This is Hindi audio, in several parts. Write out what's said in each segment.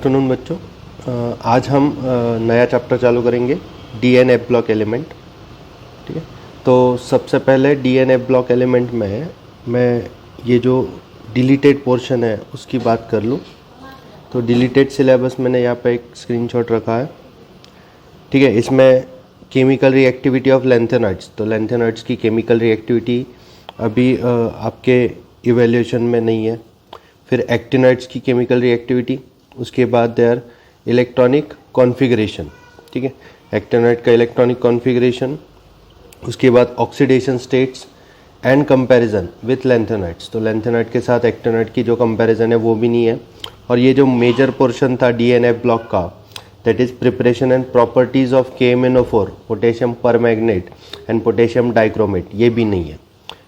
आफ्टरनून बच्चों। आज हम नया चैप्टर चालू करेंगे डी.एन.एफ ब्लॉक एलिमेंट। ठीक है, तो सबसे पहले डी.एन.एफ ब्लॉक एलिमेंट में मैं ये जो डिलीटेड पोर्शन है उसकी बात कर लूँ। तो डिलीटेड सिलेबस मैंने यहाँ पे एक स्क्रीनशॉट रखा है। ठीक है, इसमें केमिकल रिएक्टिविटी ऑफ लैंथेनाइड्स, तो लैंथेनाइड्स की केमिकल रिएक्टिविटी अभी आपके इवैल्यूएशन में नहीं है। फिर एक्टिनाइड्स की केमिकल रिएक्टिविटी, उसके बाद देयर इलेक्ट्रॉनिक कॉन्फ़िगरेशन। ठीक है, एक्टिनाइड का इलेक्ट्रॉनिक कॉन्फ़िगरेशन, उसके बाद oxidation states and comparison with lanthanides. तो लैंथेनाइड के साथ एक्टिनाइड की जो कंपैरिजन है वो भी नहीं है। और ये जो मेजर पोर्शन था डी.एन.एफ ब्लॉक का, that is preparation and properties of KMnO4, potassium permanganate and potassium dichromate, ये भी नहीं है।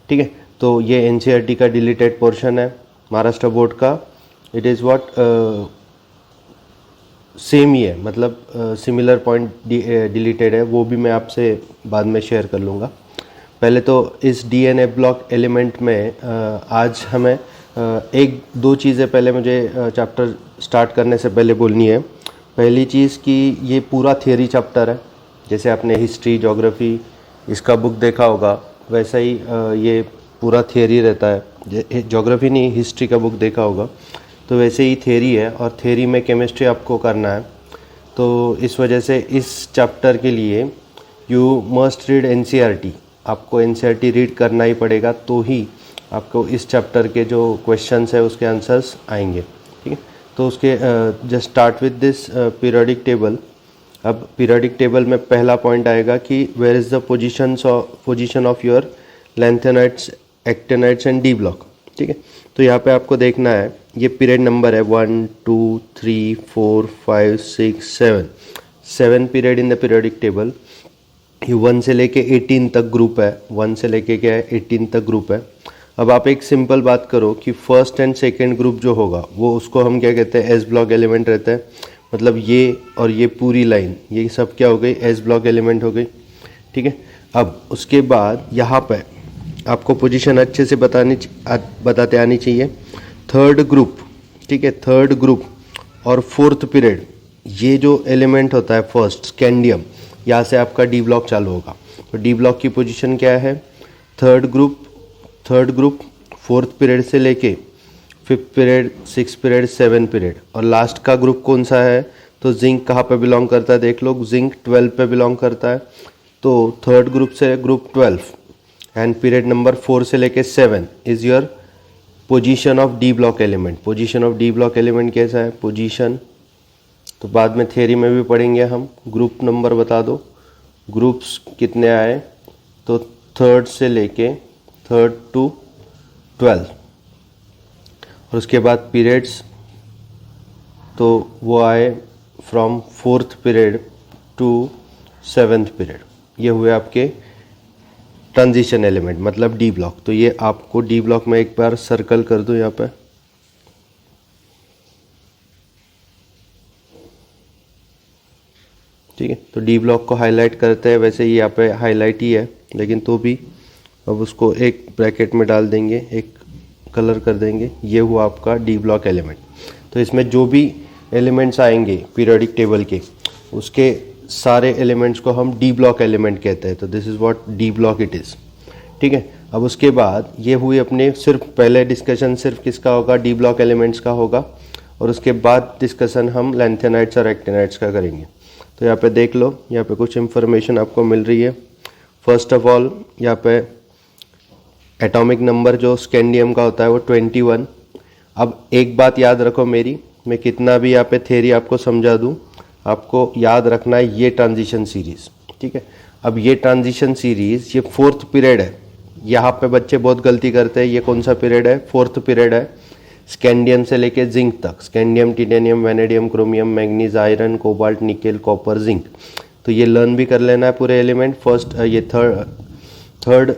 ठीक है, तो ये NCERT का डिलीटेड पोर्शन है महाराष्ट्र बोर्ड का। इट इज़ व्हाट सेम ही है, मतलब सिमिलर पॉइंट डिलीटेड है, वो भी मैं आपसे बाद में शेयर कर लूँगा। पहले तो इस डी.एन.एफ ब्लॉक एलिमेंट में आज हमें एक दो चीज़ें पहले मुझे चैप्टर स्टार्ट करने से पहले बोलनी है। पहली चीज़ कि ये पूरा थियरी चैप्टर है। जैसे आपने हिस्ट्री, ज्योग्राफी इसका बुक देखा होगा, वैसा ही ये पूरा थियरी रहता है। ज्योग्राफी नहीं, हिस्ट्री का बुक देखा होगा, तो वैसे ही थियरी है। और थियरी में केमिस्ट्री आपको करना है, तो इस वजह से इस चैप्टर के लिए यू मस्ट रीड NCERT। आपको NCERT रीड करना ही पड़ेगा, तो ही आपको इस चैप्टर के जो क्वेश्चंस है उसके आंसर्स आएंगे। ठीक है, तो उसके just start with this periodic table. अब पीरियोडिक टेबल में पहला पॉइंट आएगा कि where is the position of your lanthanides, actinides and D block. ठीक है, तो यहाँ पे आपको देखना है, ये पीरियड नंबर है 1 2 3 4 5 6 7 period in the periodic table. ये 1 से लेके 18 तक ग्रुप है, 1 से लेके क्या है 18 तक ग्रुप है। अब आप एक सिंपल बात करो कि फर्स्ट एंड सेकेंड ग्रुप जो होगा वो उसको हम क्या कहते हैं, एस ब्लॉक एलिमेंट रहता है। मतलब ये और ये पूरी लाइन, ये सब क्या हो गई, एस ब्लॉक एलिमेंट हो गई। ठीक है, अब उसके बाद यहाँ पे आपको पोजीशन अच्छे से बताते आनी चाहिए। थर्ड ग्रुप, ठीक है, थर्ड ग्रुप और फोर्थ पीरियड, ये जो एलिमेंट होता है फर्स्ट स्कैंडियम, यहाँ से आपका डी ब्लॉक चालू होगा। तो डी ब्लॉक की पोजीशन क्या है, थर्ड ग्रुप फोर्थ पीरियड से लेके fifth period, six period, seven period. और लास्ट का ग्रुप कौन सा है, तो जिंक कहाँ पे बिलोंग करता है, देख लो, जिंक 12 पे बिलोंग करता है। तो थर्ड ग्रुप से ग्रुप 12 एंड पीरियड नंबर 4 से लेके 7 is your position of D block element. Position of D block element कैसा है, पोजीशन तो बाद में थियरी में भी पढ़ेंगे हम। ग्रुप नंबर बता दो, ग्रुप्स कितने आए, तो थर्ड से लेके थर्ड टू 12। और उसके बाद पीरियड्स, तो वो आए from fourth period to seventh period. ये हुए आपके ट्रांजिशन एलिमेंट, मतलब डी ब्लॉक। तो ये आपको डी ब्लॉक में एक बार सर्कल कर दो यहाँ पे। ठीक है, तो डी ब्लॉक को हाईलाइट करते हैं, वैसे ही यहाँ पे हाईलाइट ही है, लेकिन तो भी अब उसको एक ब्रैकेट में डाल देंगे, एक कलर कर देंगे। ये हुआ आपका डी ब्लॉक एलिमेंट। तो इसमें जो भी एलिमेंट्स आएंगे पीरियोडिक टेबल के, उसके सारे एलिमेंट्स को हम डी ब्लॉक एलिमेंट कहते हैं। तो this is what D block it is. ठीक है, अब उसके बाद ये हुई अपने, सिर्फ पहले डिस्कशन सिर्फ किसका होगा, डी ब्लॉक एलिमेंट्स का होगा। और उसके बाद डिस्कशन हम लैंथेनाइड्स और एक्टिनाइड्स का करेंगे। तो यहाँ पे देख लो, यहाँ पे कुछ इंफॉर्मेशन आपको मिल रही है। फर्स्ट ऑफ ऑल यहाँ पे एटॉमिक नंबर जो स्कैंडियम का होता है वो 21। अब एक बात याद रखो मेरी, मैं कितना भी यहाँ पे थ्योरी आपको समझा दूँ, आपको याद रखना है ये ट्रांजिशन सीरीज़। ठीक है, अब ये ट्रांजिशन सीरीज़ ये फोर्थ पीरियड है। यहाँ पे बच्चे बहुत गलती करते हैं, ये कौन सा पीरियड है, फोर्थ पीरियड है। स्कैंडियम से लेके जिंक तक, scandium, titanium, vanadium, chromium, manganese, iron, cobalt, nickel, copper, zinc. तो ये लर्न भी कर लेना है पूरे एलिमेंट। फर्स्ट ये थर्ड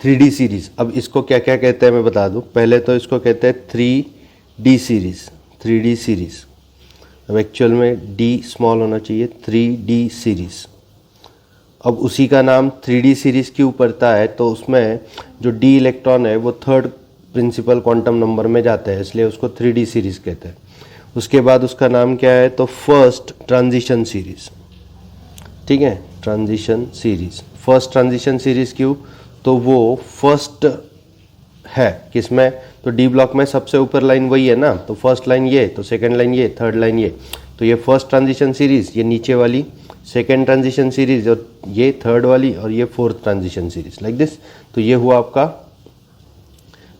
3D सीरीज़। अब इसको क्या क्या कहते हैं मैं बता दूं। पहले तो इसको कहते हैं 3D सीरीज़, 3D सीरीज़। अब एक्चुअल में D स्मॉल होना चाहिए, 3D सीरीज़। अब उसी का नाम 3D सीरीज़ क्यों पड़ता है, तो उसमें जो D इलेक्ट्रॉन है वो थर्ड प्रिंसिपल क्वांटम नंबर में जाते हैं, इसलिए उसको 3D सीरीज़ कहते हैं। उसके बाद उसका नाम क्या है, तो फर्स्ट ट्रांजिशन सीरीज, ठीक है, transition series. First transition series क्यों, तो वो फर्स्ट है किसमें, तो डी ब्लॉक में सबसे ऊपर लाइन वही है ना, तो फर्स्ट लाइन ये, तो सेकंड लाइन ये, थर्ड लाइन ये, तो ये फर्स्ट ट्रांजिशन सीरीज, ये नीचे वाली सेकंड ट्रांजिशन सीरीज, और ये थर्ड वाली, और ये fourth transition series, like this. तो ये हुआ आपका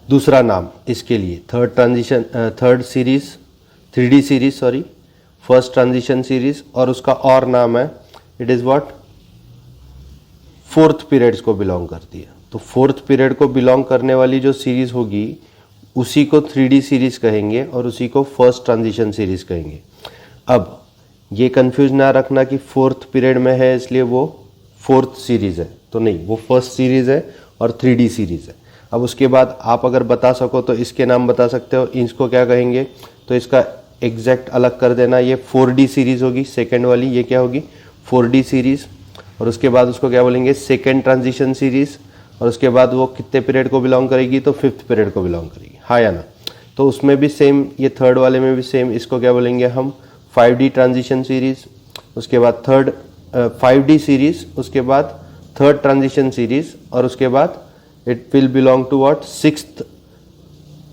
दूसरा नाम इसके लिए, third series, 3D series, sorry, first transition series, और उसका और नाम है, it is what, fourth periods को बिलोंग करती है। तो फोर्थ पीरियड को बिलोंग करने वाली जो सीरीज होगी उसी को 3D सीरीज कहेंगे और उसी को फर्स्ट ट्रांजिशन सीरीज कहेंगे। अब ये कंफ्यूज ना रखना कि फोर्थ पीरियड में है इसलिए वो फोर्थ सीरीज है, तो नहीं, वो फर्स्ट सीरीज है और 3D सीरीज है। अब उसके बाद आप अगर बता सको तो इसके नाम बता सकते हो, इसको क्या कहेंगे, तो इसका एग्जैक्ट अलग कर देना, ये 4D सीरीज होगी सेकेंड वाली, ये क्या होगी 4D सीरीज, और उसके बाद उसको क्या बोलेंगे, सेकेंड ट्रांजिशन सीरीज, और उसके बाद वो कितने पीरियड को बिलोंग करेगी, तो फिफ्थ पीरियड को बिलोंग करेगी, हाँ या ना। तो उसमें भी सेम, ये थर्ड वाले में भी सेम, इसको क्या बोलेंगे हम 5D ट्रांजिशन सीरीज, उसके बाद 5D सीरीज, उसके बाद थर्ड ट्रांजिशन सीरीज, और उसके बाद it will belong to what, sixth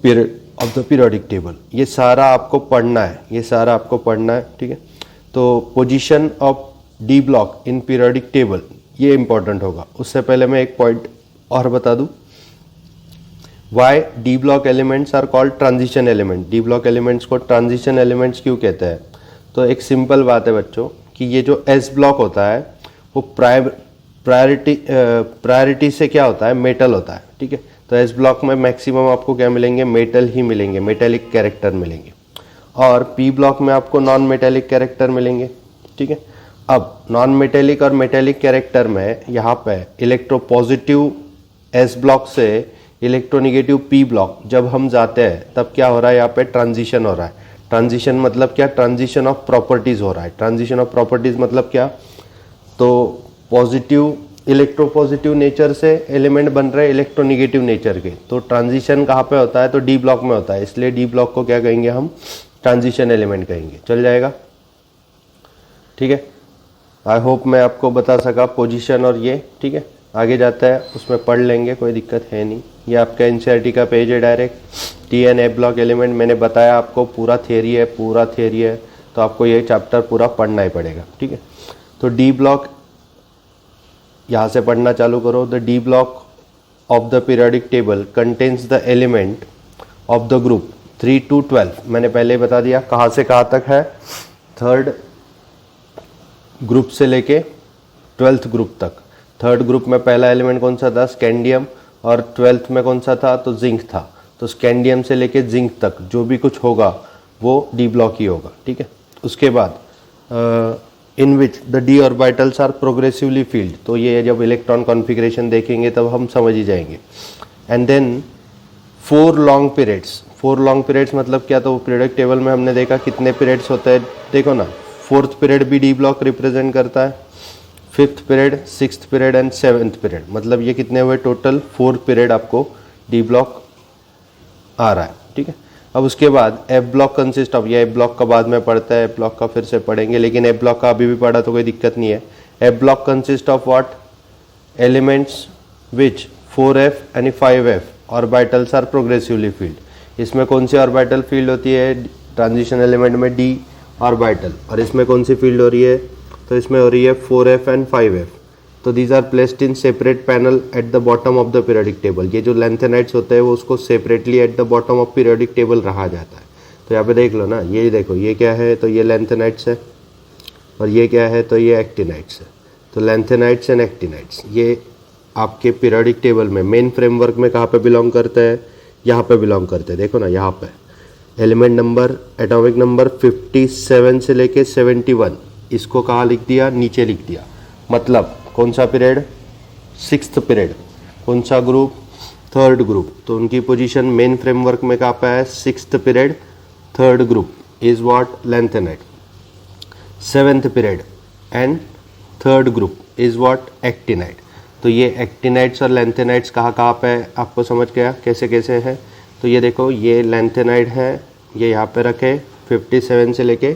period of the periodic table. ये सारा आपको पढ़ना है, ये सारा आपको पढ़ना है, ठीक है। तो position of D block in periodic table ये इंपॉर्टेंट होगा। उससे पहले मैं एक पॉइंट और बता दूं, why D block elements are called transition element. D block elements को ट्रांजिशन एलिमेंट्स क्यों कहते हैं, तो एक सिंपल बात है बच्चों कि ये जो एस ब्लॉक होता है वो प्रायोरिटी से क्या होता है, मेटल होता है, ठीक है। तो एस ब्लॉक में मैक्सिमम आपको क्या मिलेंगे, मेटल ही मिलेंगे, मेटेलिक कैरेक्टर मिलेंगे, और पी ब्लॉक में आपको नॉन मेटेलिक कैरेक्टर मिलेंगे, ठीक है। अब नॉन मेटेलिक और मेटेलिक कैरेक्टर में यहाँ पे इलेक्ट्रोपॉजिटिव एस ब्लॉक से इलेक्ट्रोनिगेटिव पी ब्लॉक जब हम जाते हैं तब क्या हो रहा है, यहाँ पे ट्रांजिशन हो रहा है। ट्रांजिशन मतलब क्या, ट्रांजिशन ऑफ प्रॉपर्टीज हो रहा है। ट्रांजिशन ऑफ प्रॉपर्टीज मतलब क्या, तो पॉजिटिव इलेक्ट्रोपॉजिटिव नेचर से एलिमेंट बन रहे हैं इलेक्ट्रोनिगेटिव नेचर के। तो ट्रांजिशन कहाँ पे होता है, तो डी ब्लॉक में होता है, इसलिए डी ब्लॉक को क्या कहेंगे हम, ट्रांजिशन एलिमेंट कहेंगे। चल जाएगा, ठीक है। आई होप मैं आपको बता सका पोजीशन और ये, ठीक है। आगे जाता है उसमें पढ़ लेंगे, कोई दिक्कत है नहीं। ये आपका एनसीईआरटी का पेज है डायरेक्ट। टी एन ए ब्लॉक एलिमेंट मैंने बताया आपको, पूरा थियरी है, पूरा थियरी है, तो आपको ये चैप्टर पूरा पढ़ना ही पड़ेगा, ठीक है। तो डी ब्लॉक यहाँ से पढ़ना चालू करो। The D block of the periodic table contains the element of the group 3 to 12। मैंने पहले ही बता दिया कहाँ से कहाँ तक है, थर्ड ग्रुप से लेके 12th ग्रुप तक। थर्ड ग्रुप में पहला एलिमेंट कौन सा था, स्कैंडियम, और 12th में कौन सा था, तो जिंक था। तो स्कैंडियम से लेके जिंक तक जो भी कुछ होगा वो डी ब्लॉक ही होगा, ठीक है। उसके बाद in which the D orbitals are progressively filled, तो ये जब इलेक्ट्रॉन कॉन्फ़िगरेशन देखेंगे तब हम समझ ही जाएंगे। And then 4 long periods. 4 long periods मतलब क्या, तो पीरियोडिक टेबल में हमने देखा कितने पीरियड्स होते हैं, देखो ना, 4th पीरियड भी डी ब्लॉक रिप्रेजेंट करता है, 5th period, 6th period and 7th period, मतलब ये कितने हुए टोटल, 4 पीरियड आपको डी ब्लॉक आ रहा है, ठीक है। अब उसके बाद एफ ब्लॉक कंसिस्ट ऑफ, ये एफ ब्लॉक का बाद में पढ़ता है, एफ ब्लॉक का फिर से पढ़ेंगे, लेकिन एफ ब्लॉक का अभी भी पढ़ा तो कोई दिक्कत नहीं है। F block consist of what, elements which 4f यानी 5f orbitals are progressively field. इसमें कौन सी ऑर्बिटल फील्ड होती है, ट्रांजिशन एलिमेंट में डी ऑर्बिटल, और इसमें कौन सी फील्ड हो रही है, तो इसमें हो रही है 4f एंड 5f। तो these are placed in separate panel at the bottom of the periodic table. ये जो लैंथेनाइट्स होते हैं वो उसको separately at the bottom of periodic table रखा जाता है। तो यहाँ पे देख लो ना, ये देखो ये क्या है, तो ये लैंथेनाइट्स है, और ये क्या है, तो ये एक्टिनाइट्स है। तो लैंथेनाइट्स एंड एक्टिनाइट्स ये आपके पीरियोडिक टेबल में मेन फ्रेमवर्क में कहाँ पे बिलोंग करते हैं, यहाँ पे बिलोंग करते हैं। देखो ना यहाँ पे एलिमेंट नंबर, एटॉमिक नंबर 57 से लेके 71, इसको कहाँ लिख दिया, नीचे लिख दिया। मतलब कौन सा पीरियड, 6th पीरियड, कौन सा ग्रुप, 3rd ग्रुप। तो उनकी पोजीशन मेन फ्रेमवर्क में कहाँ पे है, 6th period, 3rd group is what, lanthanide. 7th period and 3rd group is what, actinide. तो ये एक्टिनाइट्स और लैंथेनाइट्स कहाँ कहाँ पे है, आपको समझ गया कैसे कैसे है। तो ये देखो, ये लैंथेनाइट है, ये यहाँ पे रखे, 57 से लेके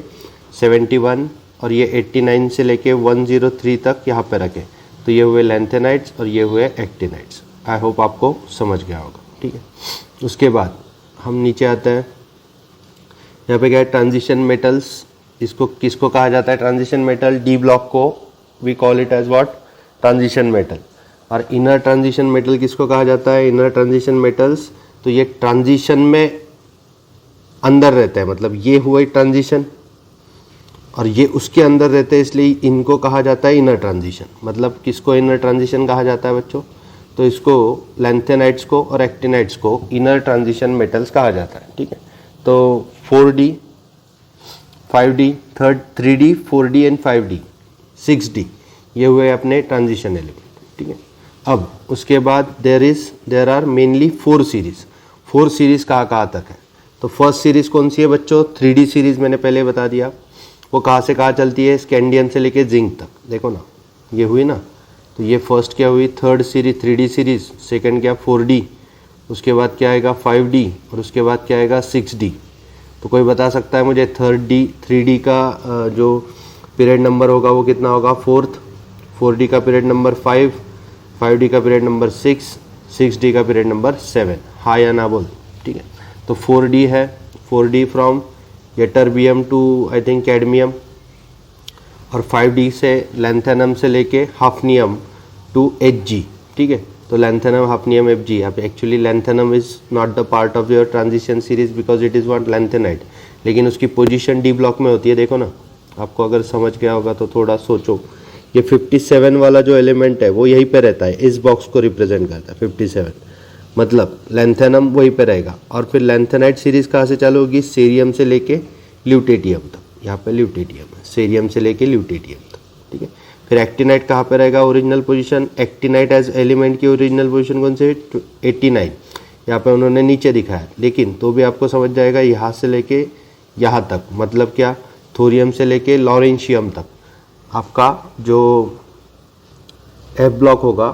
71 और ये 89 से लेके 103 तक यहाँ पे रखें, तो ये हुए लैंथेनाइट्स और ये हुए एक्टिनाइट्स। आई होप आपको समझ गया होगा, ठीक है। उसके बाद हम नीचे आते हैं, यहाँ पे क्या है, ट्रांजिशन मेटल्स। इसको किसको कहा जाता है ट्रांजिशन मेटल? डी ब्लॉक को we call it as what? Transition metal. और इनर ट्रांजिशन मेटल किसको कहा जाता है? इनर ट्रांजिशन मेटल्स, तो ये ट्रांजिशन में अंदर रहते हैं, मतलब ये हुआ ट्रांजिशन और ये उसके अंदर रहते हैं, इसलिए इनको कहा जाता है इनर ट्रांजिशन। मतलब किसको इनर ट्रांजिशन कहा जाता है बच्चों? तो इसको लैंथेनाइट्स को और एक्टिनाइट्स को इनर ट्रांजिशन मेटल्स कहा जाता है, ठीक है। तो 4D, 5D, 3D, 4D and 5D, 6D, ये हुए अपने ट्रांजिशन एलिमेंट, ठीक है। अब उसके बाद there are mainly 4 series. 4 series कहाँ तक है? तो फर्स्ट सीरीज कौन सी है बच्चों? 3D सीरीज, मैंने पहले बता दिया। वो कहाँ से कहाँ चलती है? स्कैंडियम से लेके जिंक तक, देखो ना, ये हुई ना। तो ये फर्स्ट क्या हुई? 3rd series 3D series, second क्या 4D, उसके बाद क्या आएगा 5D और उसके बाद क्या आएगा 6D। तो कोई बता सकता है मुझे 3D का जो पीरियड नंबर होगा वो कितना होगा? 4th, 4D का पीरियड नंबर 5, 5D का पीरियड नंबर 6, 6D का पीरियड नंबर 7। हाँ या ना बोल, ठीक है। तो 4D है, 4D from ytterbium to I think cadmium, और 5D से लैंथेनम से लेके हाफनियम टू Hg, ठीक है। तो लैंथेनम, हाफनियम, Hg। अब actually lanthanum is not the part of your transition series because it is what? Lanthanide, लेकिन उसकी पोजीशन डी ब्लॉक में होती है, देखो ना। आपको अगर समझ गया होगा तो थोड़ा सोचो। ये 57 वाला जो एलिमेंट है वो यहीं पे रहता है, इस बॉक्स को रिप्रेजेंट करता है 57, मतलब लैंथेनम वहीं पे रहेगा। और फिर लैंथेनाइट सीरीज कहाँ से चालू होगी? सीरियम से लेके ल्यूटेटियम तक, यहाँ पे ल्यूटेटियम है, सीरियम से लेके ल्यूटेटियम तक, ठीक है। फिर एक्टिनाइट कहाँ पे रहेगा? Original position. Actinide as element की ओरिजिनल पोजीशन कौन से? 89, यहाँ पे उन्होंने नीचे दिखाया, लेकिन तो भी आपको समझ जाएगा यहाँ से लेके यहाँ तक, मतलब क्या? थोरियम से लेके लॉरेंशियम तक आपका जो एफ ब्लॉक होगा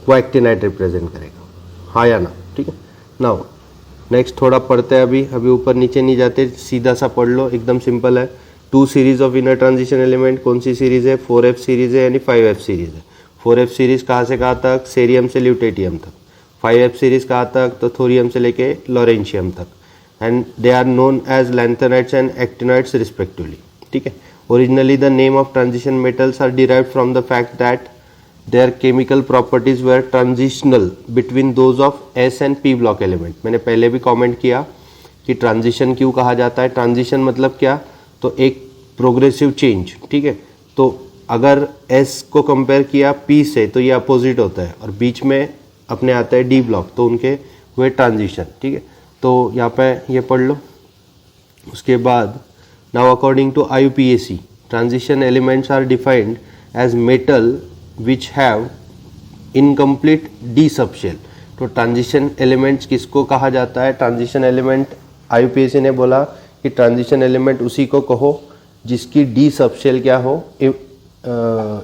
वो एक्टिनाइट रिप्रेजेंट करेगा, हाँ या ना, ठीक है। नाउ नेक्स्ट थोड़ा पढ़ते हैं, अभी ऊपर नीचे नहीं जाते, सीधा सा पढ़ लो, एकदम सिंपल है। 2 series of inner transition element, कौन सी सीरीज है? 4F सीरीज है, यानी 5F सीरीज है। 4F सीरीज कहाँ से कहाँ तक? सेरियम से ल्यूटेटियम तक। 5F सीरीज कहाँ तक? तो थोरियम से लेके लॉरेंशियम तक, and they are known as lanthanides and actinides respectively, ठीक है। Originally the name of transition metals are derived from the fact that their chemical properties were transitional between those of S and P block element। मैंने पहले भी कमेंट किया कि ट्रांजिशन क्यों कहा जाता है। ट्रांजिशन मतलब क्या? तो एक प्रोग्रेसिव चेंज, ठीक है। तो अगर S को कंपेयर किया P से तो ये अपोजिट होता है, और बीच में अपने आता है D ब्लॉक, तो उनके हुए ट्रांजिशन, ठीक है। तो यहाँ पे ये पढ़ लो। उसके बाद now according to IUPAC transition elements are defined as metal which have incomplete D subshell। तो ट्रांजिशन एलिमेंट्स किसको कहा जाता है? ट्रांजिशन एलिमेंट IUPAC ने बोला कि ट्रांजिशन एलिमेंट उसी को कहो जिसकी D सबशेल क्या हो?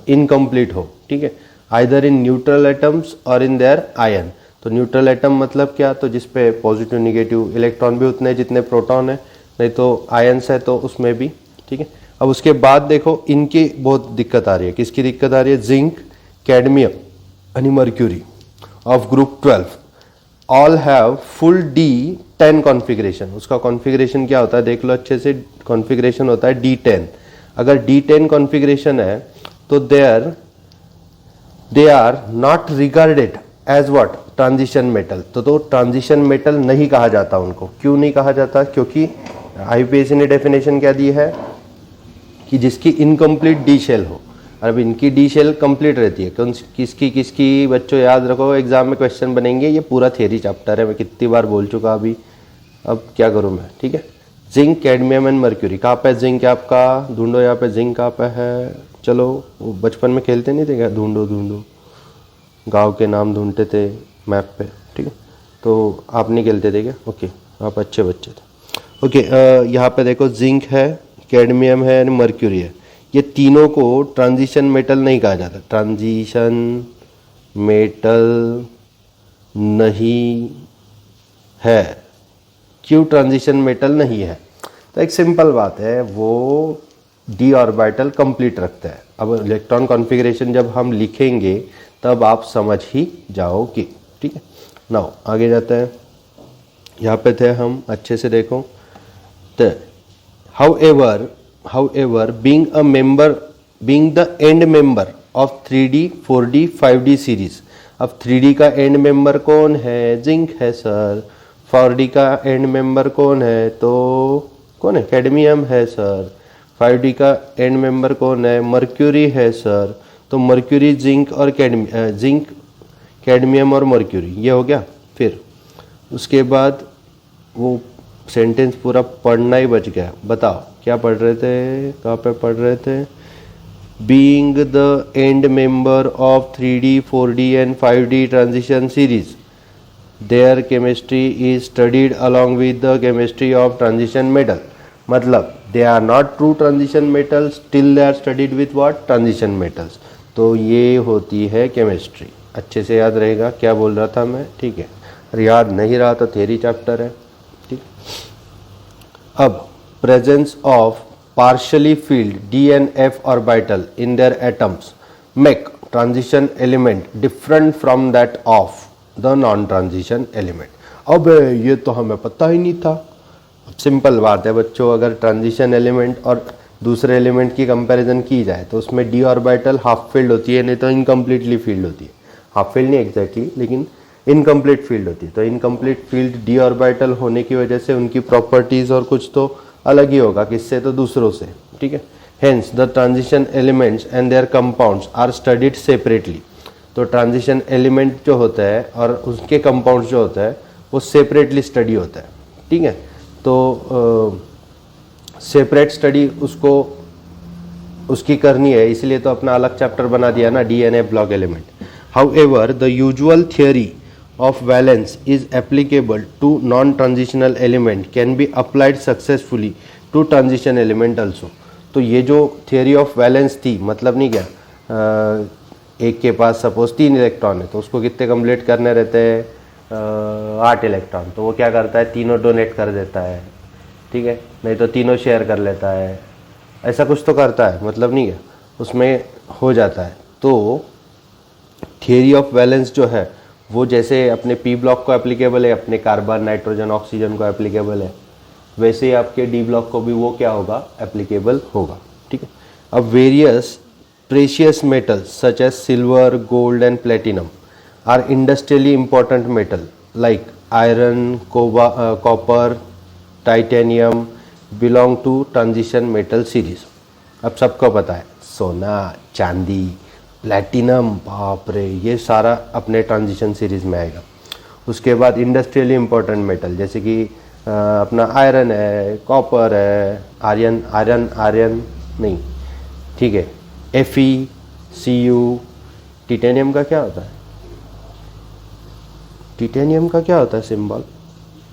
इनकम्प्लीट हो, ठीक है। आइदर इन न्यूट्रल एटम्स और इन देयर आयन। तो न्यूट्रल एटम मतलब क्या? तो जिसपे पॉजिटिव निगेटिव इलेक्ट्रॉन भी उतने जितने प्रोटॉन है, नहीं तो आयन्स है तो उसमें भी, ठीक है। अब उसके बाद देखो इनकी बहुत दिक्कत आ रही है। किसकी दिक्कत आ रही है? Zinc, cadmium and mercury of group 12 all have full D10 configuration. उसका कॉन्फ़िगरेशन क्या होता है देख लो अच्छे से। कॉन्फ़िगरेशन होता है D10। अगर D10 कॉन्फ़िगरेशन है तो they are not regarded as what? Transition metal. तो ट्रांजिशन मेटल नहीं कहा जाता उनको। क्यों नहीं कहा जाता? क्योंकि IUPAC ने डेफिनेशन क्या दी है कि जिसकी इनकम्प्लीट D शेल हो। और अब इनकी D शेल कंप्लीट रहती है। किसकी बच्चों याद रखो, एग्जाम में क्वेश्चन बनेंगे। ये पूरा थियरी चैप्टर है, मैं कितनी बार बोल चुका अभी, अब क्या करूँ मैं, ठीक है। Zinc, cadmium and mercury. कहाँ पे जिंक है आपका? ढूंढो यहाँ पे जिंक कहाँ पे है। चलो वो बचपन में खेलते नहीं थे क्या? ढूंढो ढूंढो, गाँव के नाम ढूंढते थे मैप पे, ठीक है। तो आप नहीं खेलते थे क्या? ओके, आप अच्छे बच्चे थे। ओके, यहाँ पे देखो जिंक है, कैडमियम है, मर्क्यूरी है। ये तीनों को ट्रांजिशन मेटल नहीं कहा जाता। ट्रांजिशन मेटल नहीं है, क्यों ट्रांजिशन मेटल नहीं है? तो एक सिंपल बात है, वो डी ऑर्बिटल कंप्लीट रखता है। अब इलेक्ट्रॉन कॉन्फ़िगरेशन जब हम लिखेंगे तब आप समझ ही जाओगे, ठीक है। नाउ आगे जाते हैं, यहाँ पे थे हम, अच्छे से देखो। तो however being the end member of 3D 4D 5D series, अब 3D का एंड मेंबर कौन है? जिंक है सर। 4D का एंड मेंबर कौन है? तो कौन है? कैडमियम है सर। 5D का एंड मेंबर कौन है? मर्क्यूरी है सर। तो मर्क्यूरी, जिंक और जिंक, कैडमियम और मर्क्यूरी, ये हो गया। फिर उसके बाद वो सेंटेंस पूरा पढ़ना ही बच गया। बताओ क्या पढ़ रहे थे, कहाँ पे पढ़ रहे थे? Being the end member of 3D 4D and 5D transition series, their chemistry is studied along with the chemistry of transition metal. मतलब they are not true transition metals till they are studied with what? Transition metals. तो ये होती है केमिस्ट्री। अच्छे से याद रहेगा क्या बोल रहा था मैं, ठीक है। और याद नहीं रहा तो थ्योरी चैप्टर है, ठीक। अब presence of partially filled D and F orbital in their atoms make transition element different from that of the non-transition element। अब ये तो हमें पता ही नहीं था। सिंपल बात है बच्चों, अगर ट्रांजिशन एलिमेंट और दूसरे एलिमेंट की कंपैरिजन की जाए तो उसमें डी ऑर्बिटल हाफ फील्ड होती है, नहीं तो इनकम्प्लीटली फील्ड होती है। हाफ फील्ड नहीं एग्जैक्टली, लेकिन इनकम्प्लीट फील्ड होती है। तो इनकम्प्लीट फील्ड डी ऑर्बिटल होने की वजह से उनकी प्रॉपर्टीज और कुछ तो अलग ही होगा, किससे? तो दूसरों से, ठीक है। Hence the transition elements and their compounds are studied separately. तो ट्रांजिशन एलिमेंट जो होता है और उसके कंपाउंड्स जो होता है वो सेपरेटली स्टडी होता है, ठीक है। तो सेपरेट स्टडी उसकी करनी है, इसलिए तो अपना अलग चैप्टर बना दिया ना, DNA block element. However the usual theory of valence is applicable to non-transitional element can be applied successfully to transition element also। तो ये जो theory of valence थी, मतलब नहीं क्या, एक के पास सपोज 3 इलेक्ट्रॉन है तो उसको कितने कंप्लीट करने रहते हैं? 8 इलेक्ट्रॉन। तो वो क्या करता है? तीनों डोनेट कर देता है, ठीक है, नहीं तो तीनों शेयर कर लेता है, ऐसा कुछ तो करता है, मतलब नहीं क्या, उसमें हो जाता है। तो थियरी ऑफ वैलेंस जो है वो जैसे अपने पी ब्लॉक को एप्लीकेबल है, अपने कार्बन, नाइट्रोजन, ऑक्सीजन को एप्लीकेबल है, वैसे ही आपके डी ब्लॉक को भी वो क्या होगा? एप्लीकेबल होगा, ठीक है। अब various precious metals such as silver, gold and platinum are industrially important metal like iron, copper, titanium belong to transition metal series. अब सबको पता है सोना, चांदी, प्लैटिनम, बाप रे, ये सारा अपने ट्रांजिशन सीरीज़ में आएगा। उसके बाद इंडस्ट्रियली इम्पोर्टेंट मेटल जैसे कि अपना आयरन है, कॉपर है, आर्यन नहीं, ठीक है, Fe, Cu। टिटेनियम का क्या होता है? टिटेनियम का क्या होता है सिंबल?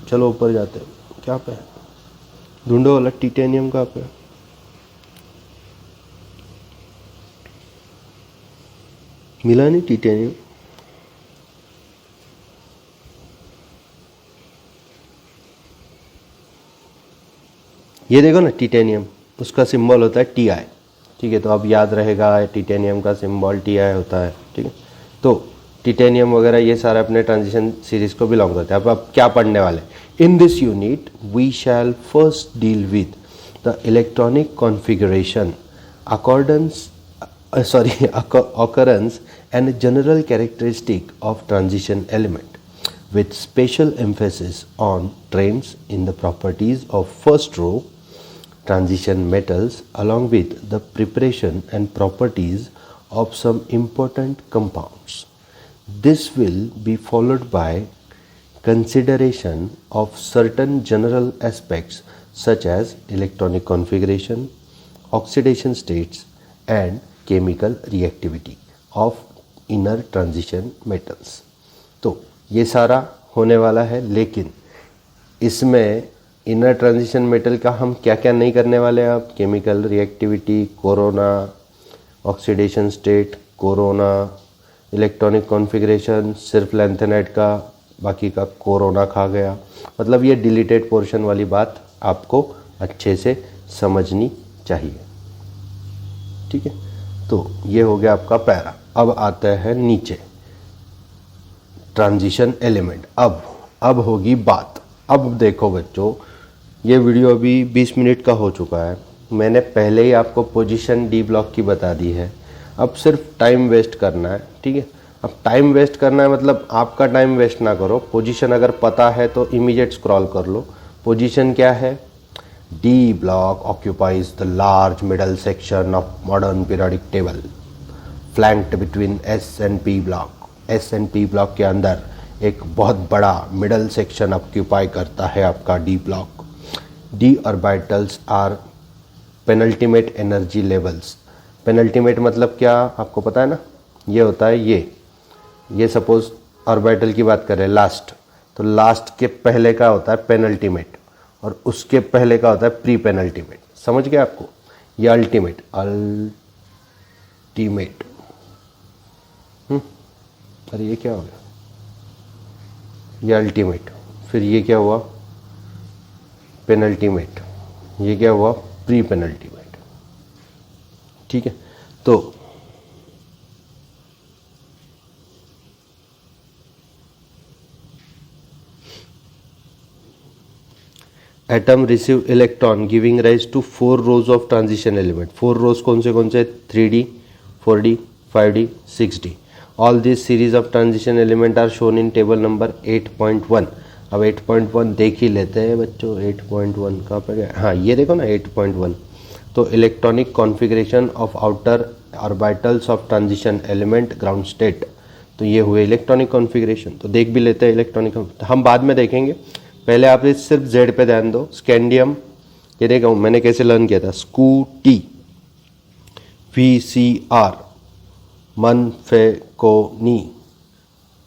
चलो ऊपर जाते हैं, क्या पे ढूंढो वाला टिटेनियम का पे? मिला नहीं टिटेनियम। ये देखो ना टिटेनियम, उसका सिंबल होता है Ti, ठीक है। तो अब याद रहेगा टिटेनियम का सिंबल Ti होता है, ठीक है। तो टिटेनियम वगैरह ये सारे अपने ट्रांजिशन सीरीज को बिलोंग करते हैं। अब क्या पढ़ने वाले? In this unit we shall first deal with the electronic configuration, occurrence and general characteristic of transition element, with special emphasis on trends in the properties of first row transition metals along with the preparation and properties of some important compounds. This will be followed by consideration of certain general aspects such as electronic configuration, oxidation states and chemical reactivity of inner transition metals। तो ये सारा होने वाला है, लेकिन इसमें इनर ट्रांजिशन मेटल का हम क्या क्या नहीं करने वाले हैं? आप chemical reactivity, corona, oxidation state, corona, electronic configuration, सिर्फ लैंथेनाइट का, बाकी का कोरोना खा गया, मतलब ये डिलीटेड पोर्शन वाली बात आपको अच्छे से समझनी चाहिए, ठीक है। तो ये हो गया आपका पैरा। अब आता है नीचे ट्रांजिशन एलिमेंट। अब होगी बात। अब देखो बच्चों, ये वीडियो अभी 20 मिनट का हो चुका है। मैंने पहले ही आपको पोजीशन डी ब्लॉक की बता दी है। अब सिर्फ टाइम वेस्ट करना है, ठीक है। अब टाइम वेस्ट करना है मतलब आपका टाइम वेस्ट ना करो। पोजीशन अगर पता है तो इमीडिएट स्क्रॉल कर लो। पोजीशन क्या है? D block occupies the large middle section of modern periodic table flanked between S and P block. S and P block के अंदर एक बहुत बड़ा मिडल सेक्शन ऑक्यूपाई करता है आपका D block. D orbitals are penultimate energy levels. Penultimate मतलब क्या आपको पता है ना? ये होता है ये सपोज ऑर्बिटल की बात करें लास्ट, तो लास्ट के पहले का होता है पेनल्टीमेट और उसके पहले का होता है प्री पेनल्टीमेट। समझ गए आपको? ये अल्टीमेट अरे ये क्या हो गया? ये अल्टीमेट, फिर ये क्या हुआ? पेनल्टीमेट, ये क्या हुआ? प्री पेनल्टीमेट, ठीक है। तो atom receive electron giving rise to 4 rows of transition element. 4 rows कौन से? 3D, 4D, 5D, 6D। All this series of transition element are shown in table number 8.1। अब 8.1 देख ही लेते हैं बच्चों। 8.1 कहाँ पे गया? हाँ ये देखो ना 8.1। तो electronic configuration of outer orbitals of transition element ground state. तो ये हुए इलेक्ट्रॉनिक कॉन्फ़िगरेशन। तो देख भी लेते हैं इलेक्ट्रॉनिक, हम बाद में देखेंगे। पहले आप इस सिर्फ जेड पे ध्यान दो। स्कैंडियम, ये देखो मैंने कैसे लर्न किया था। स्कूटी, VCR, मनफेकोनी,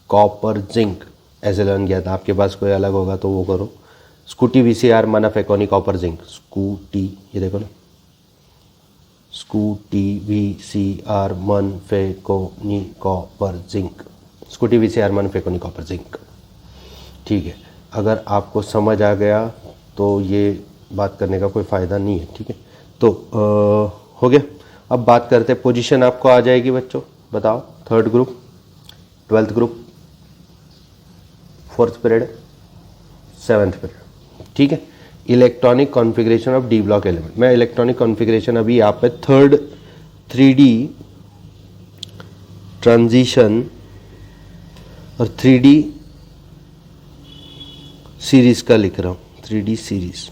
कॉपर जिंक, ऐसे लर्न किया था। आपके पास कोई अलग होगा तो वो करो। स्कूटी, VCR, मनफेकोनी, कॉपर जिंक। स्कूटी, ये देखो ना, स्कूटी, VCR, मनफेकोनी, कॉपर जिंक। स्कूटी, VCR, मनफेकोनी, कॉपर जिंक, ठीक है। अगर आपको समझ आ गया तो ये बात करने का कोई फ़ायदा नहीं है, ठीक है। तो हो गया। अब बात करते हैं, पोजीशन आपको आ जाएगी बच्चों, बताओ। 3rd group, 12th group, 4th period, 7th period, ठीक है। Electronic configuration of D block element. मैं इलेक्ट्रॉनिक कॉन्फ़िगरेशन अभी यहाँ पे 3D ट्रांजिशन और 3D सीरीज़ का लिख रहा हूँ। 3D सीरीज़,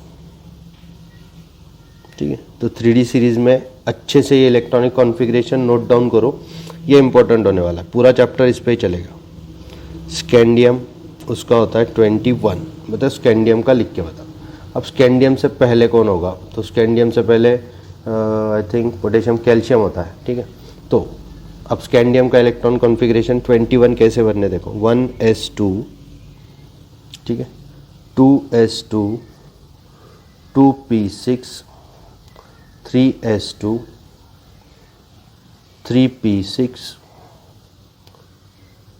ठीक है। तो 3D सीरीज़ में अच्छे से ये इलेक्ट्रॉनिक कॉन्फ़िगरेशन नोट डाउन करो, ये इंपॉर्टेंट होने वाला है। पूरा चैप्टर इस पे ही चलेगा। स्कैंडियम, उसका होता है 21। मतलब स्कैंडियम का लिख के बता। अब स्कैंडियम से पहले कौन होगा? तो स्कैंडियम से पहले आई थिंक पोटेशियम, कैल्शियम होता है, ठीक है। तो अब स्कैंडियम का इलेक्ट्रॉन कॉन्फ़िगरेशन 21 कैसे बनने देखो। 1s2, ठीक है, 2s2, 2p6, 3s2, 3p6,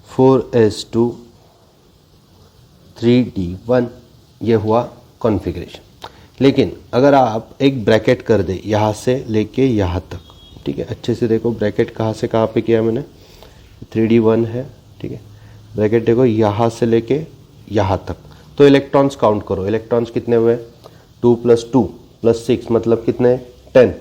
4s2, 3d1। ये हुआ कॉन्फ़िगरेशन। लेकिन अगर आप एक ब्रैकेट कर दे यहाँ से लेके यहाँ तक, ठीक है, अच्छे से देखो ब्रैकेट कहाँ से कहाँ पे किया मैंने। 3d1 है, ठीक है। ब्रैकेट देखो यहाँ से लेके यहाँ तक। तो इलेक्ट्रॉन्स काउंट करो। इलेक्ट्रॉन्स कितने हुए? 2 + 2 + 6 मतलब कितने? 10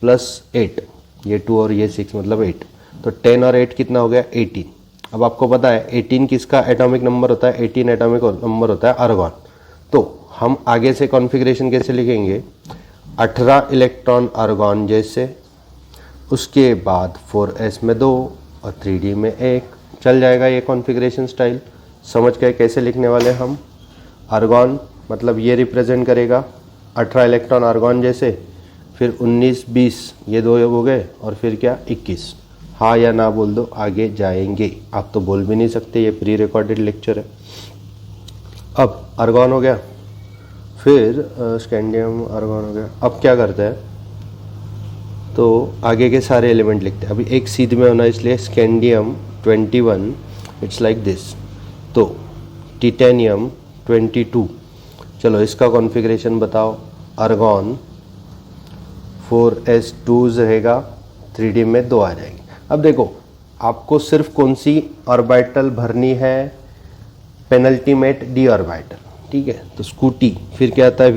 + 8, ये 2 और ये 6 मतलब 8। तो 10 और 8 कितना हो गया? 18। अब आपको पता है 18 किसका एटॉमिक नंबर होता है? 18 एटॉमिक नंबर होता है आर्गॉन। तो हम आगे से कॉन्फ़िगरेशन कैसे लिखेंगे? 18 इलेक्ट्रॉन आर्गॉन जैसे, उसके बाद 4s में 2 और 3d में 1। चल जाएगा ये कॉन्फ़िगरेशन स्टाइल। समझ गए कैसे लिखने वाले हम? आर्गॉन मतलब ये रिप्रेजेंट करेगा 18 इलेक्ट्रॉन आर्गॉन जैसे, फिर 19, 20 ये 2 हो गए, और फिर क्या? 21। हाँ या ना बोल दो, आगे जाएंगे। आप तो बोल भी नहीं सकते, ये प्री रिकॉर्डेड लेक्चर है। अब आर्गॉन हो गया, फिर स्कैंडियम, आर्गॉन हो गया। अब क्या करते हैं? तो आगे के सारे एलिमेंट लिखते हैं। अभी एक सीध में होना, इसलिए स्कैंडियम 21 इट्स लाइक दिस। तो टिटेनियम 22। चलो इसका कॉन्फ़िगरेशन बताओ। आर्गॉन 4s2 रहेगा, 3D में 2 आ जाएंगे। अब देखो आपको सिर्फ कौन सी ऑर्बिटल भरनी है, पेनल्टीमेट डी ऑर्बिटल, ठीक है। तो स्कूटी, फिर क्या आता है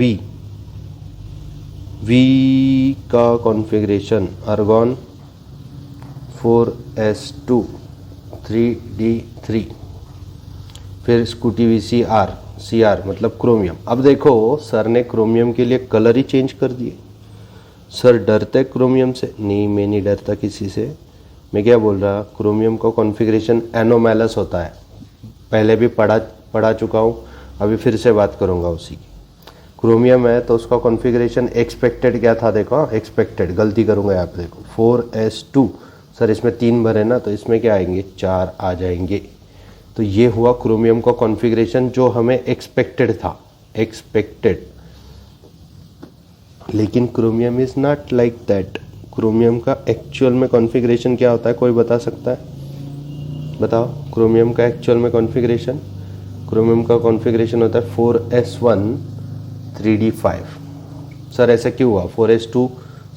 वी का कॉन्फ़िगरेशन आर्गॉन 4s2 3d3, फिर स्कूटी वी CR मतलब क्रोमियम। अब देखो सर ने क्रोमियम के लिए कलर ही चेंज कर दिए। सर डरते क्रोमियम से? नहीं, मैं नहीं डरता किसी से। मैं क्या बोल रहा, क्रोमियम का कॉन्फ़िगरेशन एनोमैलस होता है, पहले भी पढ़ा चुका हूँ, अभी फिर से बात करूँगा उसी की। क्रोमियम है तो उसका कॉन्फ़िगरेशन एक्सपेक्टेड क्या था, देखो एक्सपेक्टेड, गलती करूँगा यहाँ पे, देखो 4s2। सर इसमें 3 भरे ना, तो इसमें क्या आएंगे, 4 आ जाएंगे। तो ये हुआ क्रोमियम का कॉन्फ़िगरेशन जो हमें एक्सपेक्टेड था, एक्सपेक्टेड। लेकिन chromium is not like that. Chromium का एक्चुअल में कॉन्फ़िगरेशन क्या होता है, कोई बता सकता है? बताओ क्रोमियम का एक्चुअल में कॉन्फ़िगरेशन। क्रोमियम का कॉन्फ़िगरेशन होता है 4s1 3d5। सर ऐसा क्यों हुआ, 4s2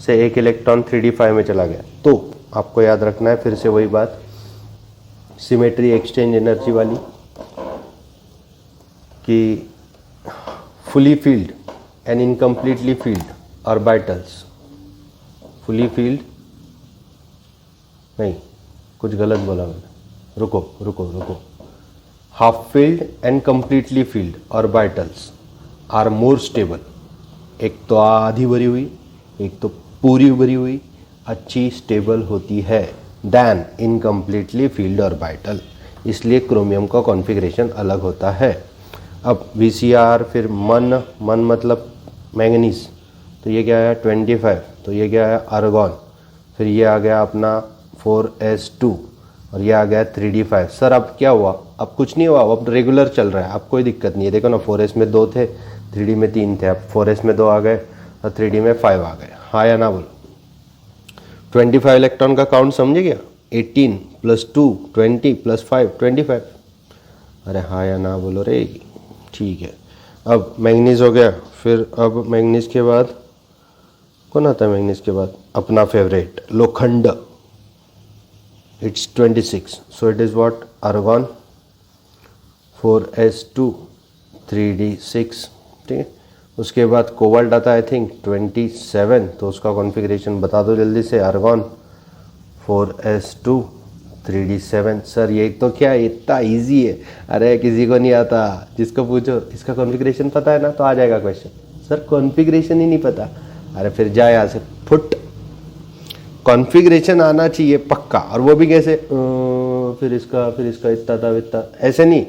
से एक इलेक्ट्रॉन 3d5 में चला गया? तो आपको याद रखना है फिर से वही बात, सिमेट्री एक्सचेंज एनर्जी वाली, कि fully filled and incompletely filled orbitals, fully filled नहीं, कुछ गलत बोला मैंने, रुको। Half filled and completely filled orbitals are more stable. एक तो आधी भरी हुई, एक तो पूरी भरी हुई, अच्छी स्टेबल होती है दैन इनकम्प्लीटली फील्ड ऑर्बिटल। इसलिए क्रोमियम का कॉन्फ़िगरेशन अलग होता है। अब VCR, फिर मन मतलब मैंगनीज, तो ये क्या आया 25, तो ये क्या आया आर्गॉन, फिर ये आ गया अपना 4s2 और ये आ गया 3d5। सर अब क्या हुआ? अब कुछ नहीं हुआ, अब रेगुलर चल रहा है, अब कोई दिक्कत नहीं है। देखो ना 4s में 2 थे, 3d में 3 थे, अब 4s में 2 आ गए और 3d में 5 आ गए। हाँ या ना बोलो? 25 इलेक्ट्रॉन का काउंट समझे क्या? 18 + 2 20 + 5 25। अरे हाँ या ना बोलो रे। ठीक है, अब मैंगनीज हो गया, फिर अब मैंगनीज के बाद कौन आता है? मैंगनीज के बाद अपना फेवरेट लोखंड, it's 26, so it is what, argon 4s2 3d6, ठीक है। उसके बाद कोबाल्ट आता है आई थिंक 27, तो उसका कॉन्फ़िगरेशन बता दो जल्दी से, आर्गॉन 4s2 3d7। सर ये तो क्या इतना इजी है, अरे किसी को नहीं आता, जिसको पूछो इसका कॉन्फ़िगरेशन पता है ना तो आ जाएगा क्वेश्चन। सर कॉन्फ़िगरेशन ही नहीं पता, अरे फिर जाए यहाँ से फुट। कॉन्फ़िगरेशन आना चाहिए पक्का, और वो भी कैसे, फिर इसका इतना ऐसे नहीं।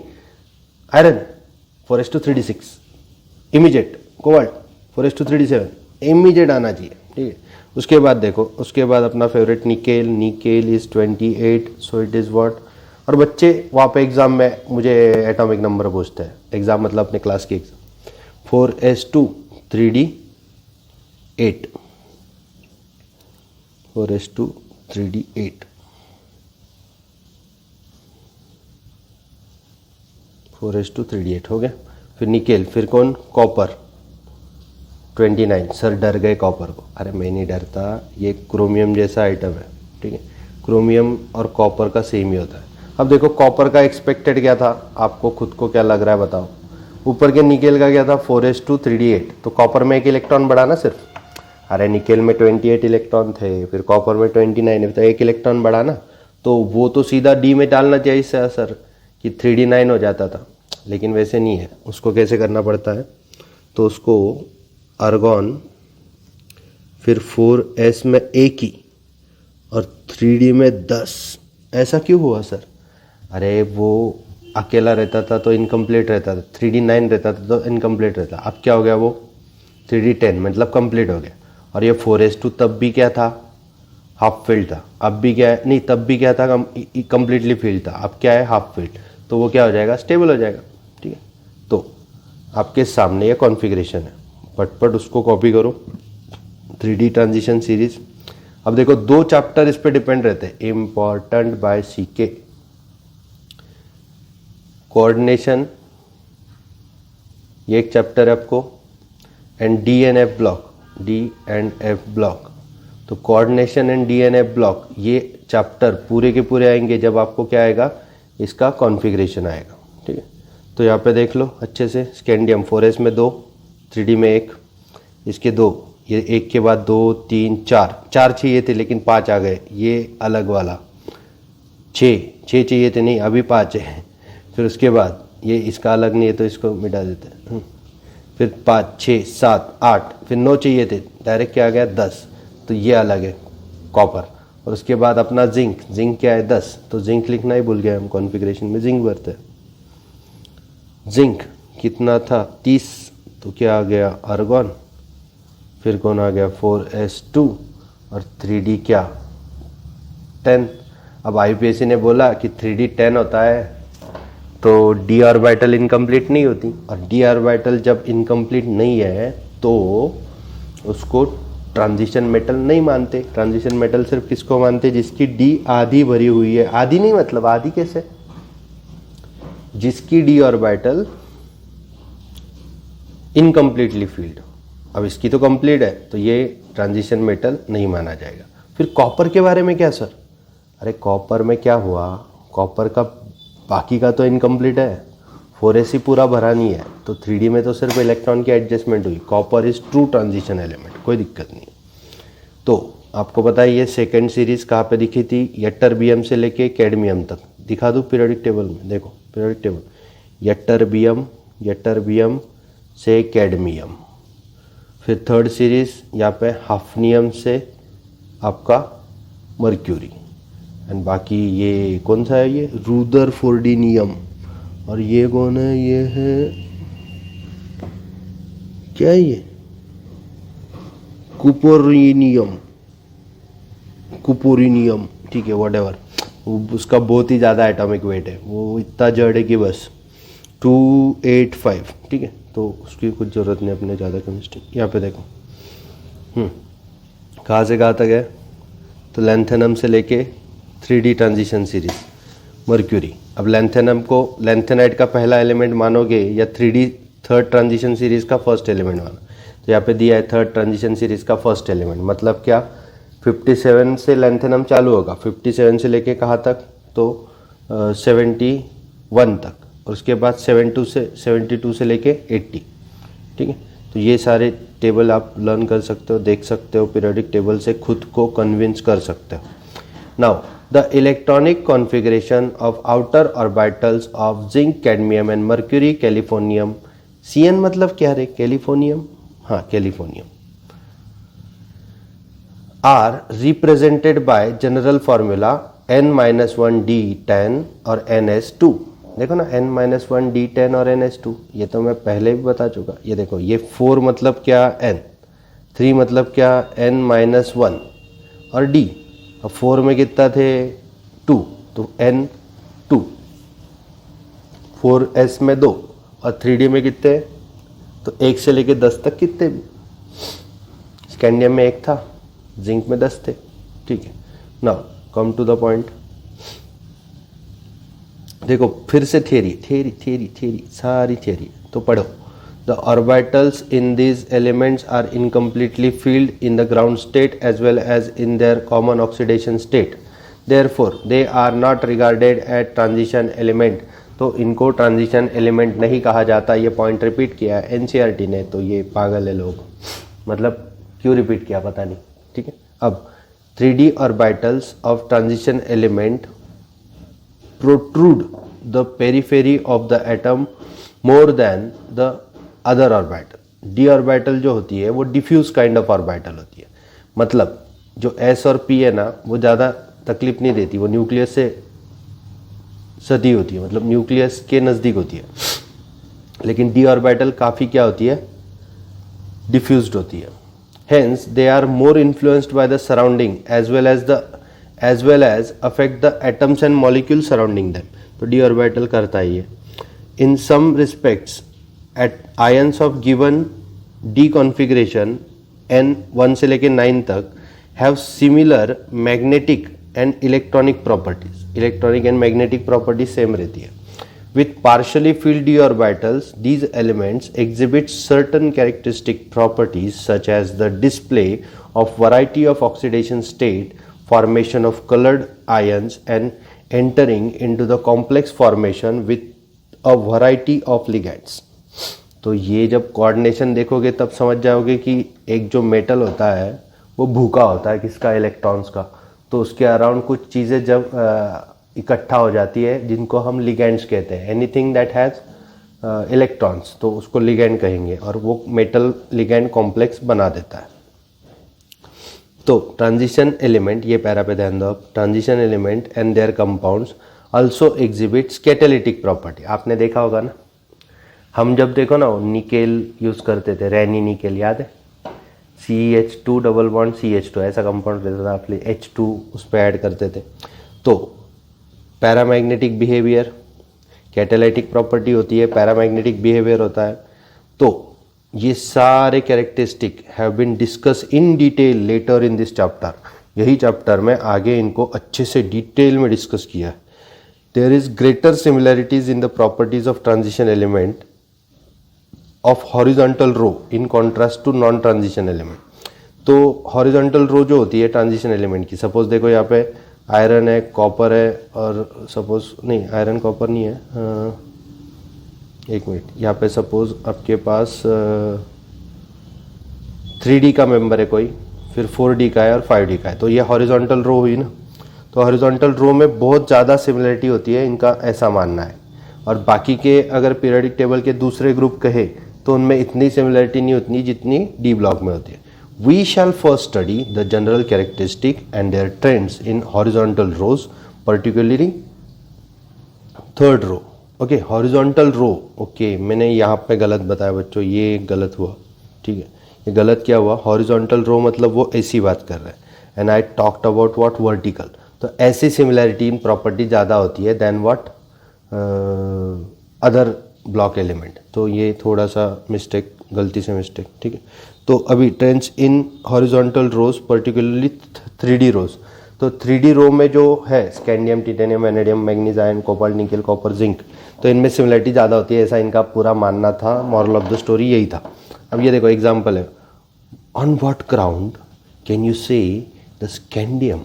Iron 4s2 3d6 immediate, cobalt 4s2 3d7 immediate आना चाहिए, ठीक है। उसके बाद देखो, उसके बाद अपना favourite nickel is 28, so it is what. और बच्चे वहाँ पे एग्ज़ाम में मुझे एटॉमिक नंबर पूछते हैं, एग्ज़ाम मतलब अपने क्लास की exam, 4s2 3d8, 4s2 3d8, 4s2 3d8 हो गया। फिर निकेल, फिर कौन, कॉपर 29। सर डर गए कॉपर को? अरे मैं नहीं डरता, ये क्रोमियम जैसा आइटम है, ठीक है। क्रोमियम और कॉपर का सेम ही होता है। अब देखो कॉपर का एक्सपेक्टेड क्या था, आपको खुद को क्या लग रहा है बताओ? ऊपर के निकेल का क्या था, 4s2 3d8, तो कॉपर में 1 इलेक्ट्रॉन बढ़ा ना सिर्फ। अरे निकेल में 28 इलेक्ट्रॉन थे, फिर कॉपर में 29 है, तो 1 इलेक्ट्रॉन बढ़ा ना, तो वो तो सीधा डी में डालना चाहिए सर, कि 3d9 हो जाता था। लेकिन वैसे नहीं है, उसको कैसे करना पड़ता है, तो उसको आर्गॉन, फिर 4s में 1 ही और 3d में 10। ऐसा क्यों हुआ सर? अरे वो अकेला रहता था तो इनकम्प्लीट रहता था, 3d9 रहता था तो इनकम्प्लीट रहता। अब क्या हो गया, वो 3d10 मतलब कंप्लीट हो गया। और ये 4s2 तब भी क्या था, हाफ फील्ड था। अब भी क्या है, नहीं तब भी क्या था, कंप्लीटली फील्ड था। अब क्या है, हाफ फील्ड, तो वो क्या हो जाएगा, स्टेबल हो जाएगा, ठीक है। तो आपके सामने ये कॉन्फ़िगरेशन है, पट उसको कॉपी करो, 3D ट्रांजिशन सीरीज। अब देखो 2 चैप्टर इस पे डिपेंड रहते हैं, इम्पॉर्टेंट बाय CK, कोऑर्डिनेशन ये एक चैप्टर है आपको, and D and F block. तो coordination and D and F block, ये चैप्टर पूरे के पूरे आएंगे जब आपको क्या आएगा, इसका कॉन्फ़िगरेशन आएगा। ठीक है, तो यहाँ पे देख लो अच्छे से, स्कैंडियम 4s में 2, 3D में 1, इसके 2, ये एक के बाद 2 3 4 चाहिए थे लेकिन 5 आ गए, ये अलग वाला 6 चाहिए थे, नहीं अभी 5 है। फिर उसके बाद ये इसका अलग नहीं है तो इसको मिटा देते हैं। फिर 5 6 7 8, फिर 9 चाहिए थे, डायरेक्ट क्या आ गया 10, तो ये अलग है कॉपर। और उसके बाद अपना जिंक क्या है 10, तो जिंक लिखना ही भूल गए हम, कॉन्फ़िगरेशन में जिंक भरते हैं। जिंक कितना था 30, तो क्या आ गया आर्गॉन, फिर कौन आ गया 4s2 और 3D क्या 10। अब आईपीएससी ने बोला कि 3D 10 होता है तो डी ऑर्बिटल इनकम्प्लीट नहीं होती, और डी ऑर्बिटल जब इनकम्प्लीट नहीं है तो उसको ट्रांजिशन मेटल नहीं मानते। ट्रांजिशन मेटल सिर्फ किसको मानते, जिसकी डी आधी भरी हुई है। आधी नहीं मतलब आधी कैसे, जिसकी डी ऑर्बिटल इनकम्प्लीटली फील्ड। अब इसकी तो कंप्लीट है तो ये ट्रांजिशन मेटल नहीं माना जाएगा। फिर कॉपर के बारे में क्या सर, अरे कॉपर में क्या हुआ, कॉपर का बाकी का तो इनकम्प्लीट है, 4s ही पूरा भरा नहीं है, तो 3D में तो सिर्फ इलेक्ट्रॉन की एडजस्टमेंट हुई। Copper is true transition element, कोई दिक्कत नहीं। तो आपको पता है ये सेकेंड सीरीज कहाँ पे दिखी थी, यट्टरबियम से लेके कैडमियम तक। दिखा दूँ पीरियोडिक टेबल में, देखो पीरियोडिक टेबल, यट्टरबियम से कैडमियम। फिर थर्ड सीरीज यहाँ पे हाफनियम से आपका मर्क्यूरी, एंड बाकी ये कौन सा है, ये रुदरफोर्डिनियम। और ये कौन है, ये है क्या है ये, कुपोरिनियम, ठीक है व्हाटएवर। उसका बहुत ही ज़्यादा एटॉमिक वेट है, वो इतना जड़ है कि बस 285, ठीक है, तो उसकी कुछ ज़रूरत नहीं अपने ज़्यादा केमिस्ट्री। यहाँ पे देखो कहाँ से कहाँ तक है, तो लैंथेनम से लेके 3D ट्रांजिशन सीरीज मर्क्यूरी। अब लैंथेनम को लैंथेनाइट का पहला एलिमेंट मानोगे या 3D थर्ड ट्रांजिशन सीरीज का फर्स्ट एलिमेंट मानो, तो यहाँ पे दिया है थर्ड ट्रांजिशन सीरीज का फर्स्ट एलिमेंट, मतलब क्या 57 से लैंथेनम चालू होगा, 57 से लेके कहाँ तक, तो 71 तक, और उसके बाद 72 से लेके 80, ठीक है। तो ये सारे टेबल आप लर्न कर सकते हो, देख सकते हो, पीरियोडिक टेबल से खुद को कन्विंस कर सकते हो। Now the electronic configuration of outer orbitals of zinc, cadmium and mercury, californium. CN मतलब क्या रे, कैलिफोर्नियम, हाँ californium, are represented by general formula n-1d10 और ns2। देखो ना n-1d10 और ns2, ये तो मैं पहले भी बता चुका। ये देखो ये 4 मतलब क्या n, 3 मतलब क्या n-1 और d। अब 4 में कितना थे 2, तो n2, 4s में 2 और 3D में कितने, तो 1 से लेके 10 तक कितने भी। स्कैंडियम में 1 था, जिंक में 10 थे, ठीक है। Now come to the point, देखो फिर से थियरी सारी थियरी तो पढ़ो। The orbitals in these elements are incompletely filled in the ground state as well as in their common oxidation state, therefore they are not regarded as transition element. तो इनको ट्रांजिशन एलिमेंट नहीं कहा जाता। ये पॉइंट रिपीट किया है एनसीईआरटी ने, तो ये पागल है लोग, मतलब क्यों रिपीट किया पता नहीं, ठीक है। अब 3D orbitals of transition element protrude the periphery of the atom more than the other orbital। d orbital जो होती है वो डिफ्यूज काइंड ऑफ ऑर्बिटल होती है, मतलब जो s और p है ना वो ज़्यादा तकलीफ नहीं देती, वो न्यूक्लियस से सटी होती है, मतलब न्यूक्लियस के नज़दीक होती है। लेकिन d ऑर्बिटल काफ़ी क्या होती है, डिफ्यूज्ड होती है। Hence they are more influenced by the surrounding as well as affect the atoms and molecules surrounding them। तो d ऑर्बिटल करता है ये। In some respects at ions of given d configuration n 1 से लेके 9 तक have similar magnetic and electronic properties। electronic and magnetic properties same रहती है। With partially filled d orbitals, these elements exhibit certain characteristic properties such as the display of variety of oxidation state, formation of colored ions, and entering into the complex formation with a variety of ligands. तो ये जब कोऑर्डिनेशन देखोगे तब समझ जाओगे कि एक जो मेटल होता है वो भूखा होता है किसका, इलेक्ट्रॉन्स का, तो उसके अराउंड कुछ चीज़ें जब इकट्ठा हो जाती है जिनको हम लिगेंड्स कहते हैं। एनीथिंग दैट हैज़ इलेक्ट्रॉन्स तो उसको लिगेंड कहेंगे, और वो मेटल लिगेंड कॉम्प्लेक्स बना देता है। तो ट्रांजिशन एलिमेंट, ये पैरा पे ध्यान दो, transition element and their compounds also exhibits catalytic property. आपने देखा होगा ना, हम जब देखो ना निकेल यूज़ करते थे, रैनी निकेल, याद है, CH2 डबल बॉन्ड CH2 ऐसा कंपाउंड रहता था, आप H2 उस पर ऐड करते थे। तो पैरामैग्नेटिक बिहेवियर, कैटालिटिक प्रॉपर्टी होती है, पैरामैग्नेटिक बिहेवियर होता है। तो ये सारे characteristic have been discuss in detail later in this chapter. यही चैप्टर में आगे इनको अच्छे से डिटेल में डिस्कस किया है। There is greater similarities in the properties of transition element of horizontal row in contrast to non transition element. तो हॉरिजॉन्टल रो जो होती है ट्रांजिशन एलिमेंट की, सपोज देखो यहाँ पे आयरन है, कॉपर है, और सपोज नहीं आयरन कॉपर नहीं है, एक मिनट, यहाँ पे सपोज आपके पास 3D का मेंबर है कोई, फिर 4D का है और 5D का है, तो ये हॉरिजॉन्टल रो हुई ना। तो हॉरिजॉन्टल रो में बहुत ज़्यादा सिमिलरिटी होती है, इनका ऐसा मानना है। और बाकी के अगर पीरियोडिक टेबल के दूसरे ग्रुप कहे तो उनमें इतनी सिमिलरिटी नहीं होती जितनी डी ब्लॉक में होती है। We shall first study the general characteristic and their trends in horizontal rows, particularly third row. Okay, horizontal row. Okay, मैंने यहाँ पे गलत बताया बच्चों, ये गलत हुआ, ठीक है। ये गलत क्या हुआ, horizontal row मतलब वो ऐसी बात कर रहा है, and I talked about what vertical. तो ऐसी सिमिलैरिटी इन प्रॉपर्टी ज़्यादा होती है then what other block element. तो ये थोड़ा सा मिस्टेक, गलती से मिस्टेक, ठीक है। तो अभी trends in horizontal rows, particularly 3D rows. तो 3D रो में जो है scandium, titanium, vanadium, manganese, iron, copper, nickel, copper, zinc, तो इनमें सिमिलरिटी ज़्यादा होती है, ऐसा इनका पूरा मानना था। मॉरल ऑफ द स्टोरी यही था। अब ये देखो एग्जाम्पल है, on what ground can you say the scandium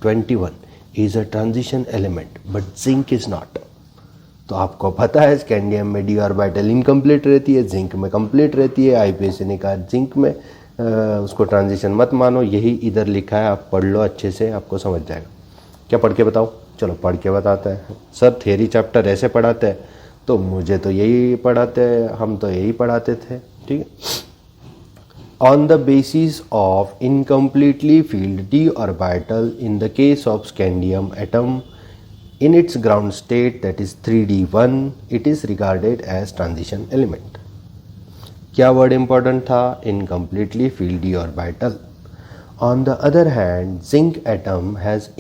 21 is a transition element but zinc is not. तो आपको पता है स्कैंडियम में डी ऑर्बिटल इनकम्प्लीट रहती है, जिंक में कंप्लीट रहती है। IPAC ने कहा जिंक में उसको ट्रांजिशन मत मानो, यही इधर लिखा है, आप पढ़ लो अच्छे से, आपको समझ जाएगा। क्या पढ़ के बताओ? चलो पढ़ के बताता है। सर थियरी चैप्टर ऐसे पढ़ाते हैं, तो मुझे तो यही पढ़ाते हैं, हम तो यही पढ़ाते थे, ठीक है। On the basis of incompletely field D orbital in the case of scandium atom in its ground state, that is 3D1, it is regarded as transition element. क्या word important था? Incompletely filled d orbital. On the other hand, zinc atom has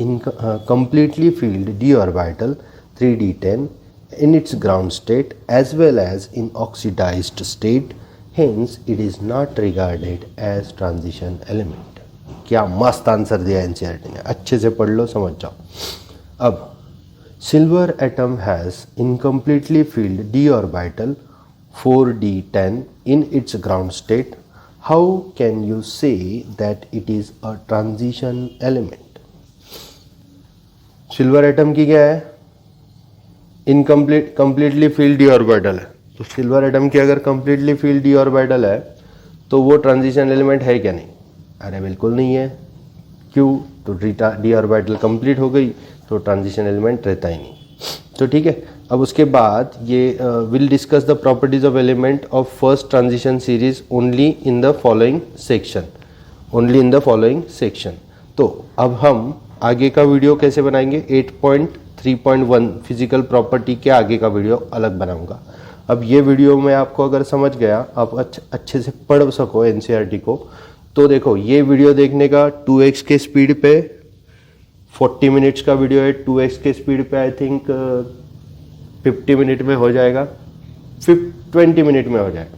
completely filled d orbital 3D10 in its ground state as well as in oxidized state. Hence, it is not regarded as transition element. क्या मस्त आंसर दिया NCERT ने, अच्छे से पढ़ लो, समझ जाओ। अब silver atom has incompletely filled d orbital 4D10 in its ground state. How can you say that it is a transition element? Silver atom की क्या है? completely filled d orbital है। तो सिल्वर एटम की अगर completely filled d orbital है तो वो ट्रांजिशन एलिमेंट है क्या? नहीं, अरे बिल्कुल नहीं है। क्यों? तो डी ऑर्बिटल कंप्लीट हो गई तो ट्रांजिशन एलिमेंट रहता ही नहीं। तो ठीक है, अब उसके बाद ये will discuss the properties of element of first transition series only in the following section, only in the following section. तो अब हम आगे का वीडियो कैसे बनाएंगे? 8.3.1 फिजिकल प्रॉपर्टी के आगे का वीडियो अलग बनाऊंगा। अब ये वीडियो में आपको अगर समझ गया, आप अच्छे से पढ़ सको NCERT को, तो देखो ये वीडियो देखने का 2x के स्पीड पे 40 मिनट्स का वीडियो है, 2x के स्पीड पे आई थिंक 50 मिनट में हो जाएगा, 20 मिनट में हो जाएगा।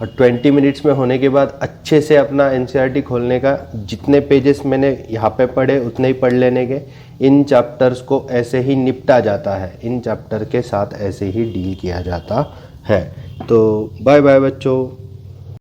और 20 मिनट्स में होने के बाद अच्छे से अपना एनसीईआरटी खोलने का, जितने पेजेस मैंने यहाँ पे पढ़े उतने ही पढ़ लेने के। इन चैप्टर्स को ऐसे ही निपटा जाता है, इन चैप्टर के साथ ऐसे ही डील किया जाता है। तो बाय बाय बच्चों।